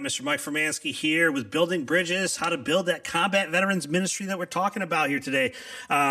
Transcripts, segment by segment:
Mr. Mike Formansky here with Building Bridges, how to build that combat veterans ministry that we're talking about here today.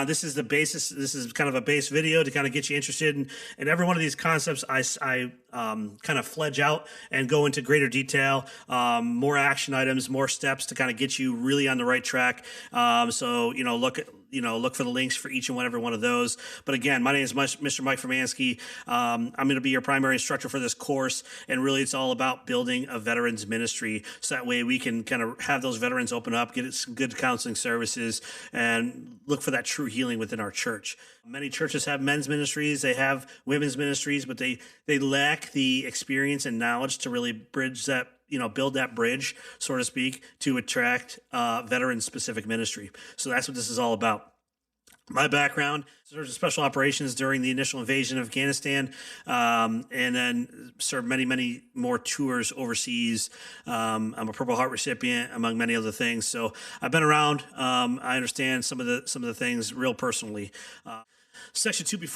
This is the basis. This is kind of a base video to kind of get you interested in every one of these concepts. I kind of fledge out and go into greater detail, more action items, more steps to kind of get you really on the right track. So, look for the links for each and every one of those. But again, my name is Mr. Mike Formansky. I'm going to be your primary instructor for this course, and really it's all about building a veterans ministry. So that way we can kind of have those veterans open up, get some good counseling services, and look for that true healing within our church. Many churches have men's ministries, they have women's ministries, but they lack the experience and knowledge to really bridge that, build that bridge, so to speak, to attract veteran-specific ministry. So that's what this is all about. My background, served in special operations during the initial invasion of Afghanistan, and then served many more tours overseas. I'm a Purple Heart recipient, among many other things. So I've been around. I understand some of the things real personally. Section 2,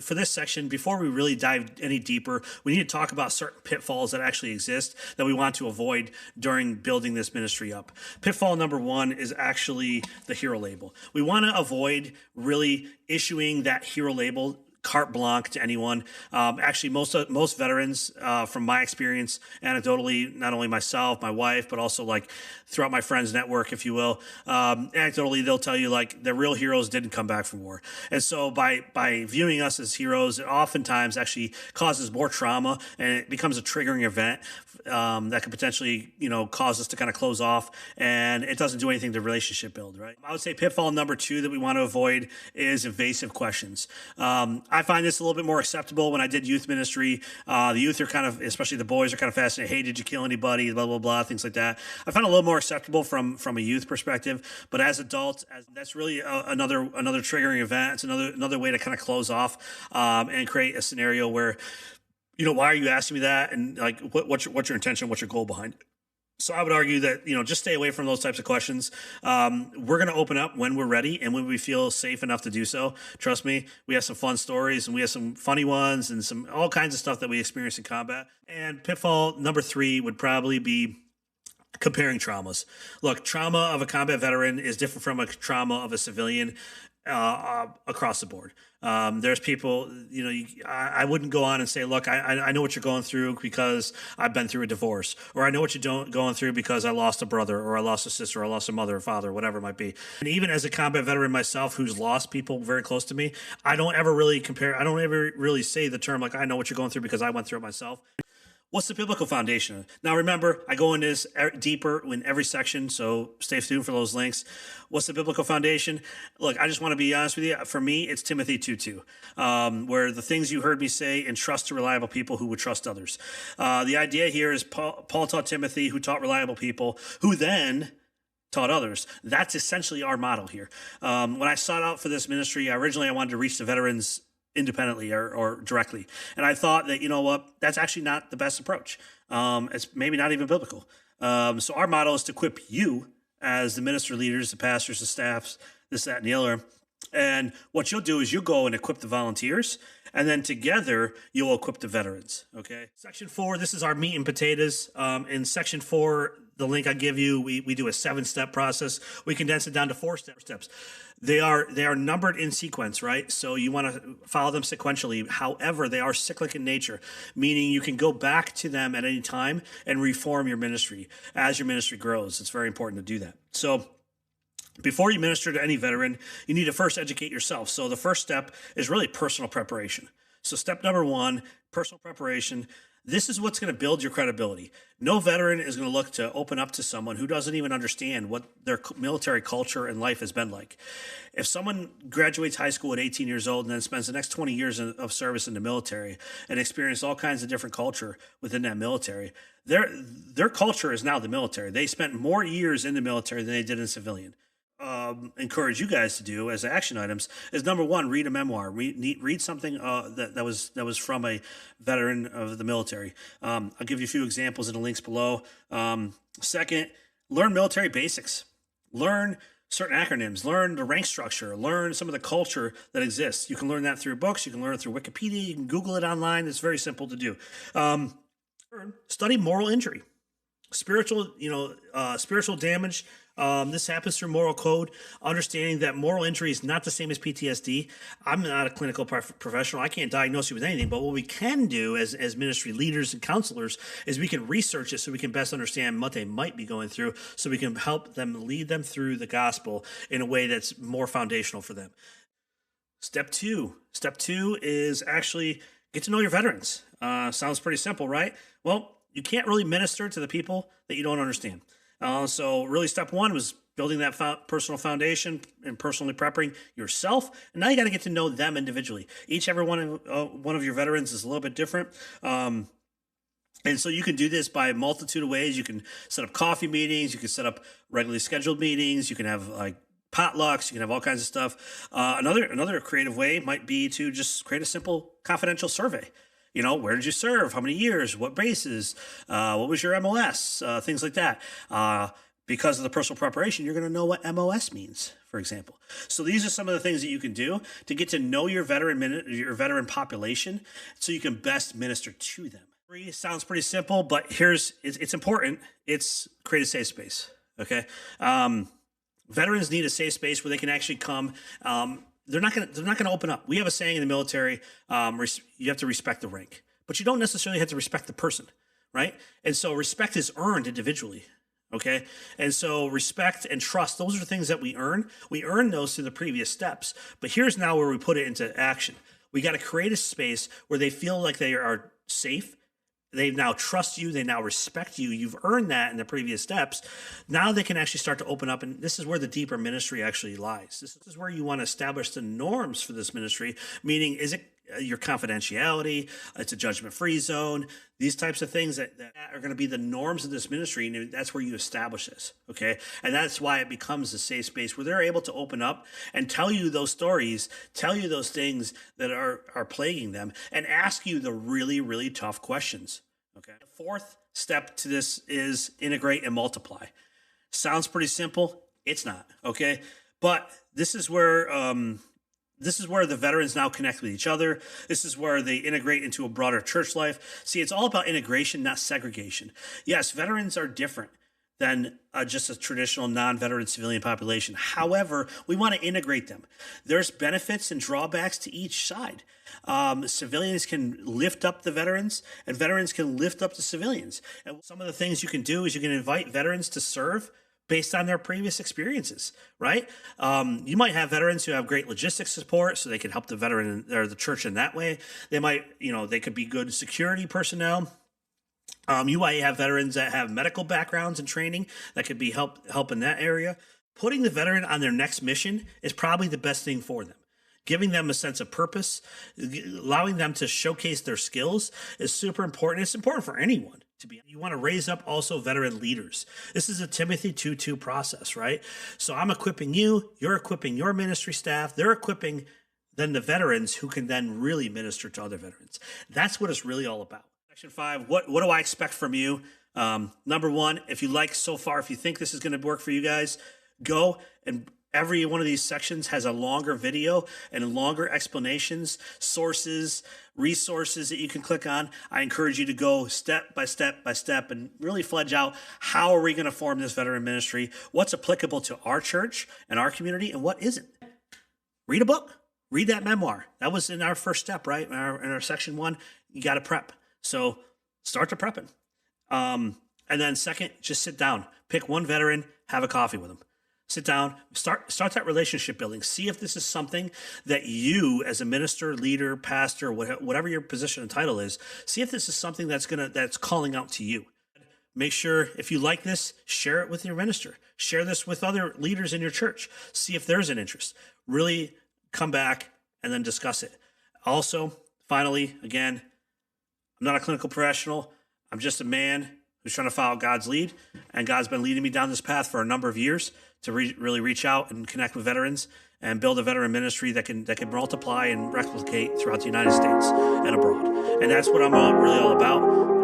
for this section, before we really dive any deeper, we need to talk about certain pitfalls that actually exist that we want to avoid during building this ministry up. Pitfall number 1 is actually the hero label. We want to avoid really issuing that hero label carte blanche to anyone. Actually, most veterans, from my experience, anecdotally, not only myself, my wife, but also like throughout my friends' network, if you will, anecdotally, they'll tell you like their real heroes didn't come back from war. And so by viewing us as heroes, it oftentimes actually causes more trauma, and it becomes a triggering event that could potentially, cause us to kind of close off, and it doesn't do anything to relationship build, right? I would say pitfall number 2 that we want to avoid is evasive questions. I find this a little bit more acceptable when I did youth ministry. The youth are kind of, especially the boys, are kind of fascinated. Hey, did you kill anybody? Blah, blah, blah, things like that. I find it a little more acceptable from a youth perspective. But as adults, that's really another triggering event. It's another way to kind of close off and create a scenario where, why are you asking me that? And like, what's your intention? What's your goal behind it? So I would argue that, just stay away from those types of questions. We're going to open up when we're ready and when we feel safe enough to do so. Trust me, we have some fun stories, and we have some funny ones, and some all kinds of stuff that we experience in combat. And pitfall number 3 would probably be comparing traumas. Look, trauma of a combat veteran is different from a trauma of a civilian across the board. There's people, I wouldn't go on and say, look, I know what you're going through because I've been through a divorce, or I know what you're going through because I lost a brother, or I lost a sister, or I lost a mother or father, whatever it might be. And even as a combat veteran myself, who's lost people very close to me, I don't ever really compare. I don't ever really say the term like, I know what you're going through because I went through it myself. What's the biblical foundation? Now, remember, I go into this deeper in every section, so stay tuned for those links. What's the biblical foundation? Look, I just want to be honest with you. For me, it's Timothy 2:2, where the things you heard me say, entrust to reliable people who would trust others. The idea here is Paul taught Timothy, who taught reliable people, who then taught others. That's essentially our model here. When I sought out for this ministry, originally I wanted to reach the veterans independently or directly. And I thought that, that's actually not the best approach. It's maybe not even biblical. So our model is to equip you as the minister leaders, the pastors, the staffs, this, that, and the other. And what you'll do is you'll go and equip the volunteers, and then together you'll equip the veterans. Okay. Section 4, this is our meat and potatoes. In section 4, the link I give you, we do a 7-step process. We condense it down to 4 steps. They are numbered in sequence, right? So you want to follow them sequentially. However, they are cyclic in nature, meaning you can go back to them at any time and reform your ministry as your ministry grows. It's very important to do that. So before you minister to any veteran, you need to first educate yourself. So the first step is really personal preparation. So step number 1, personal preparation. This is what's going to build your credibility. No veteran is going to look to open up to someone who doesn't even understand what their military culture and life has been like. If someone graduates high school at 18 years old and then spends the next 20 years of service in the military and experience all kinds of different culture within that military, their culture is now the military. They spent more years in the military than they did in civilian. Encourage you guys to do as action items is number 1, read a memoir, read something that was from a veteran of the military. I'll give you a few examples in the links below. Second, learn military basics, learn certain acronyms, learn the rank structure, learn some of the culture that exists. You can learn that through books, you can learn it through Wikipedia, you can Google it online. It's very simple to do. Study moral injury. Spiritual, spiritual damage. This happens through moral code, understanding that moral injury is not the same as PTSD. I'm not a clinical professional. I can't diagnose you with anything, but what we can do as ministry leaders and counselors is we can research it so we can best understand what they might be going through, so we can help them, lead them through the gospel in a way that's more foundational for them. Step two is actually get to know your veterans. Sounds pretty simple, right? Well, you can't really minister to the people that you don't understand. So really step one was building that personal foundation and personally preparing yourself. And now you got to get to know them individually. Every one of your veterans is a little bit different. And so you can do this by a multitude of ways. You can set up coffee meetings. You can set up regularly scheduled meetings. You can have like potlucks. You can have all kinds of stuff. Another creative way might be to just create a simple confidential survey. Where did you serve? How many years? What bases? What was your MOS? Things like that. Because of the personal preparation, you're going to know what MOS means, for example. So these are some of the things that you can do to get to know your veteran population, so you can best minister to them. Three sounds pretty simple, but it's important. It's create a safe space. Okay. Veterans need a safe space where they can actually come. They're not going to open up. We have a saying in the military, you have to respect the rank, but you don't necessarily have to respect the person, right? And so respect is earned individually, okay? And so respect and trust, those are the things that we earn. We earn those through the previous steps, but here's now where we put it into action. We got to create a space where they feel like they are safe. They now trust you. They now respect you. You've earned that in the previous steps. Now they can actually start to open up. And this is where the deeper ministry actually lies. This is where you want to establish the norms for this ministry, meaning is it your confidentiality? It's a judgment-free zone. These types of things that are going to be the norms of this ministry. And that's where you establish this. Okay. And that's why it becomes a safe space where they're able to open up and tell you those stories, tell you those things that are plaguing them, and ask you the really, really tough questions. Okay. The fourth step to this is integrate and multiply. Sounds pretty simple. It's not. Okay. But this is where the veterans now connect with each other. This is where they integrate into a broader church life. See, it's all about integration, not segregation. Yes, veterans are different than just a traditional non-veteran civilian population. However, we want to integrate them. There's benefits and drawbacks to each side. Civilians can lift up the veterans, and veterans can lift up the civilians. And some of the things you can do is you can invite veterans to serve based on their previous experiences, right? You might have veterans who have great logistics support, so they can help the veteran or the church in that way. They might, they could be good security personnel. You might have veterans that have medical backgrounds and training that could be help in that area. Putting the veteran on their next mission is probably the best thing for them. Giving them a sense of purpose, allowing them to showcase their skills is super important. It's important for anyone to be. You want to raise up also veteran leaders. This is a Timothy 2:2 process, right? So I'm equipping you, you're equipping your ministry staff, they're equipping then the veterans who can then really minister to other veterans. That's what it's really all about. Section 5, what do I expect from you? Number one, if you like so far, if you think this is going to work for you guys, go and every one of these sections has a longer video and longer explanations, sources, resources that you can click on. I encourage you to go step by step by step and really fledge out how are we going to form this veteran ministry, what's applicable to our church and our community, and what isn't. Read a book. Read that memoir. That was in our first step, right? In our section 1, you got to prep. So start to prepping. And then second, just sit down. Pick one veteran, have a coffee with them. Sit down, start that relationship building. See if this is something that you as a minister, leader, pastor, whatever your position and title is, see if this is something that's calling out to you. Make sure if you like this, share it with your minister. Share this with other leaders in your church. See if there's an interest. Really come back and then discuss it. Also, finally, again, I'm not a clinical professional. I'm just a man who's trying to follow God's lead, and God's been leading me down this path for a number of years to really reach out and connect with veterans and build a veteran ministry that can multiply and replicate throughout the United States and abroad. And that's what I'm really all about.